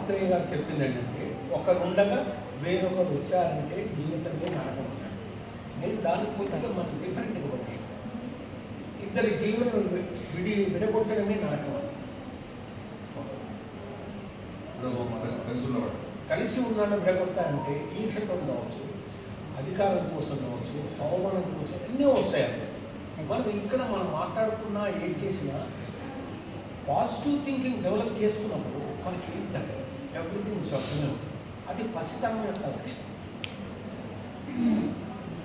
ఆత్రేయ గారు చెప్పింది ఏంటంటే, ఒకరుండగా వేరొకరు వచ్చారంటే జీవితంలో నరకం అన్నాడు. నేను దాన్ని పూర్తిగా మనకు డిఫరెంట్గా పడ్డాను. ఇద్దరి జీవనం విడగొట్టడమే నరకం అని. కలిసి ఉన్నాను విడగొడతానంటే ఈర్ష్యతో కావచ్చు, అధికారం కోసం కావచ్చు, అవమానం కోసం ఎన్నో వస్తాయి. మనం ఇక్కడ మనం మాట్లాడుకున్నా ఏం చేసినా పాజిటివ్ థింకింగ్ డెవలప్ చేసుకున్నప్పుడు మనకి ఏం జరగదు, ఎవ్రీథింగ్ స్వప్నమే ఉంటుంది. అది పసితనం యొక్క లక్షణం.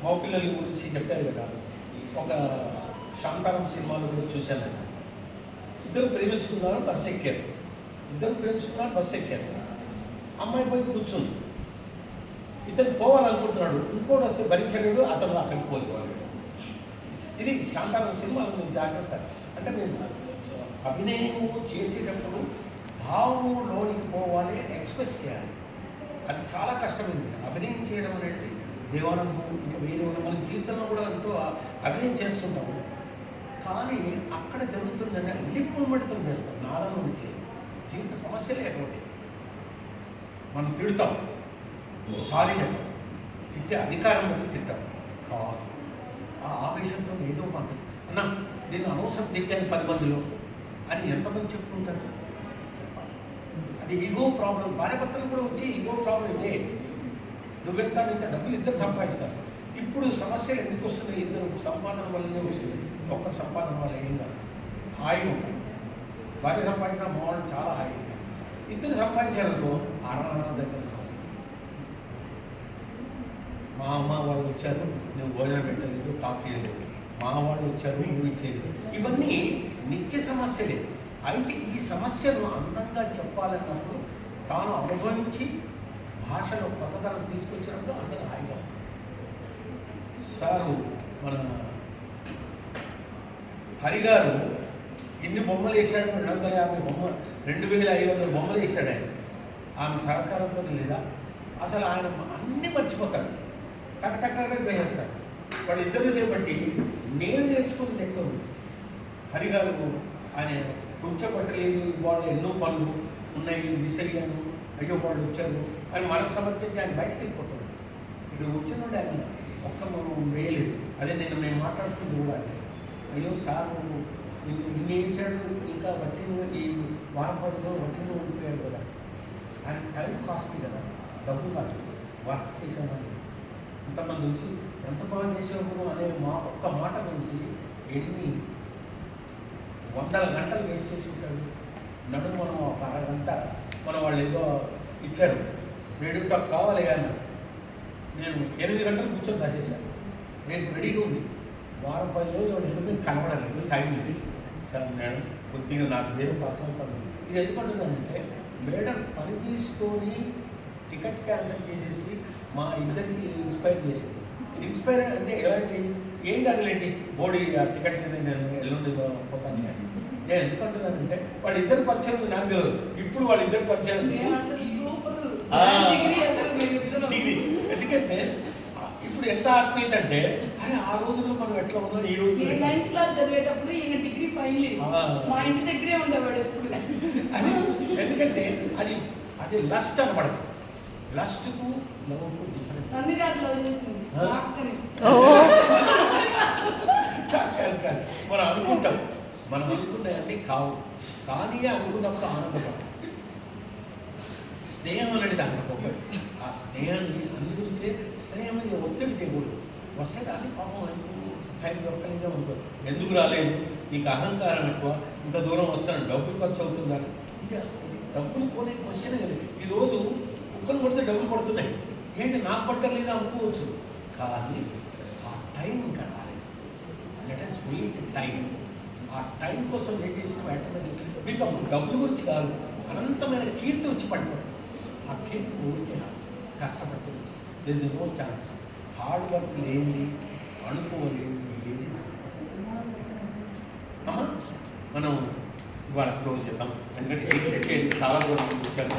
మా పిల్లల గురించి చెప్పారు కదా, ఒక శాంతారం సినిమాలు కూడా చూశాను నేను. ఇద్దరు ప్రేమించుకున్నారు, బస్సు ఎక్కారు. అమ్మాయి పోయి కూర్చుంది. ఇతను పోవాలనుకుంటున్నాడు, ఇంకోటి వస్తే భరించలేడు, అతను అక్కడికి పోవాలి. ఇది శాంతారం సినిమాలో నేను జాగ్రత్త. అంటే నేను అభినయము చేసేటప్పుడు భావంలోనికి పోవాలి, ఎక్స్ప్రెస్ చేయాలి. అది చాలా కష్టమైంది. అభినయం చేయడం అనేది దేవానందం ఇంకా వేరే ఉన్న మన జీవితంలో కూడా ఎంతో అభినయం చేస్తుంటాము. కానీ అక్కడ జరుగుతుందంటే లిప్ మూమెంట్తో చేస్తాం, నాదం చేయాలి. జీవిత సమస్యలే అటువంటి. మనం తిడతాం, సారీ చెప్పాం, తిట్టే అధికారం బట్టి తిట్టాం కాదు. ఆ ఆవేశంతో ఏదో మాత్రం అన్నా నేను అనవసరం తిట్టాను 10 మందిలో అని ఎంతమంది చెప్పుకుంటారు చెప్పాలి. అది ఈగో ప్రాబ్లం. భార్యాభర్తలు కూడా వచ్చి ఈగో ప్రాబ్లం ఇదే. నువ్వెంత ఇంత డబ్బులు ఇద్దరు సంపాదిస్తారు. ఇప్పుడు సమస్యలు ఎందుకు వస్తున్నాయి? ఇద్దరు సంపాదన వల్లనే వస్తున్నాయి. ఒక్క సంపాదన వల్ల ఏం కాదు, హాయిగా ఉంటాయి. భార్య సంపాదించిన మావాళ్ళు చాలా హాయిగా ఉంటారు. ఇద్దరు సంపాదించారనుకో ఆరాధన దగ్గర వస్తుంది. మా అమ్మ వాళ్ళు వచ్చారు, నువ్వు భోజనం పెట్టలేదు, కాఫీ లేదు. మా వాళ్ళు వచ్చారు, నువ్వు ఇచ్చేది. ఇవన్నీ నిత్య సమస్యలే. అయితే ఈ సమస్యను అందంగా చెప్పాలన్నప్పుడు తాను అనుభవించి భాషలో కొత్తదనం తీసుకొచ్చినప్పుడు అందరూ హాయిగా. సారు మన హరిగారు ఎన్ని బొమ్మలు వేశాడు? 250 బొమ్మలు, 2500 బొమ్మలు వేశాడు ఆయన. ఆమె సహకారంతో లేదా అసలు ఆయన అన్నీ మర్చిపోతాడు, టక్ చేసేస్తాడు. వాళ్ళిద్దరూ చేపట్టి నేను నేర్చుకున్నది ఎక్కువ. హరిగారు ఆయన కూర్చోబట్టలేదు, వాళ్ళు ఎన్నో పనులు ఉన్నాయి, మిస్ అయ్యాను, అయ్యో వాళ్ళు వచ్చారు అని మనకు సమర్పించి ఆయన బయటకు వెళ్ళిపోతాడు. ఇక్కడ వచ్చినోడు ఆయన ఒక్క వేయలేదు. అదే నిన్న మేము మాట్లాడుతుంది కూడా అదే, అయ్యో సార్ ఇన్ని వేసాడు, ఇంకా వట్టిని ఈ వారం 10 రోజులు వట్టిని ఉండిపోయాడు కదా. ఆయన టైం కాస్ట్ కదా, డబ్బు కాదు. వర్క్ చేసామని ఇంతమంది నుంచి ఎంత బాగా చేసాము అనే ఒక్క మాట నుంచి ఎన్ని 100 గంటలు వేస్ట్ చేసి ఉంటాడు. నడుము మనం ఒక అరగంట మనం వాళ్ళు ఏదో ఇచ్చారు, వేడుట కావాలి కానీ నేను 8 గంటలు కూర్చొని రాసేసాను. నేను రెడీగా ఉంది. వారం 10 రోజులు నేను కనబడలేదు, టైం లేదు సార్. మేడం కొద్దిగా నాకు వేరే పర్సనల్ పని. ఇది ఎందుకంటున్నానంటే మేడం పని తీసుకొని టికెట్ క్యాన్సిల్ చేసేసి మా ఇద్దరికి ఇన్స్పైర్ చేసింది. ఇన్స్పైర్ అంటే ఎలాంటి ఏం కాదులేండి, బోడీ ఆ టికెట్ మీద నేను ఎల్లుండి పోతాను. నేను ఎందుకంటున్నానంటే వాళ్ళిద్దరు పరిచయం నాకు తెలియదు. ఇప్పుడు వాళ్ళిద్దరు పరిచయం డిగ్రీ. ఎందుకంటే ఇప్పుడు ఎంత ఆత్మీయత అంటే అరే ఆ రోజుల్లో మనం ఎట్లా ఉన్నాం, ఈ రోజు 9th క్లాస్ చదివేటప్పుడు ఈయన డిగ్రీ ఫైనల్ మా ఇంటి దగ్గరే ఉండేవాడు ఎప్పుడు. అది ఎందుకంటే అది లస్ట్ అనబడదు. లస్ట్కు లవ్కు డిఫరెంట్. అందుకే అట్లా చేసింది మనం అనుకుంటాం, మనం అనుకున్నాయన్నీ కావు. కానీ అనుకున్నప్పుడు ఆనందపడతాం. స్నేహం అనేది అంత గొప్ప. ఆ స్నేహాన్ని అన్ని గురించే స్నేహం అనేది ఒత్తిడి దేవుడు వస్తే కానీ పాపం టైం దొరకలేదో అనుకో, ఎందుకు రాలేదు, నీకు అహంకారం ఎక్కువ, ఇంత దూరం వస్తాను, డబ్బులు ఖర్చు అవుతుందా? ఇది డబ్బులు కొనే క్వశ్చన్ కదా. ఈరోజు కుక్కలు కొడితే డబ్బులు పడుతున్నాయి, ఏంటి నాకు పట్టలేదా అనుకోవచ్చు. కానీ ఆ టైం ఇంకా రాలేదు. Let us wait time. ఆ టైం కోసం వెయిట్ చేసిన ఆటోమేటిక్ మీకు డబ్బుల గురించి కాదు, అనంతమైన కీర్తి వచ్చి పడిపోతుంది. ఆ కీర్తి ఊరికే రాదు, కష్టపడితే this is no chance. Hard work లేని అనుకోలేదు ఏది. అమ్మా మనం ఇవాళ క్లోజ్ చేద్దాం, ఎందుకంటే చాలా దూరం వచ్చాము.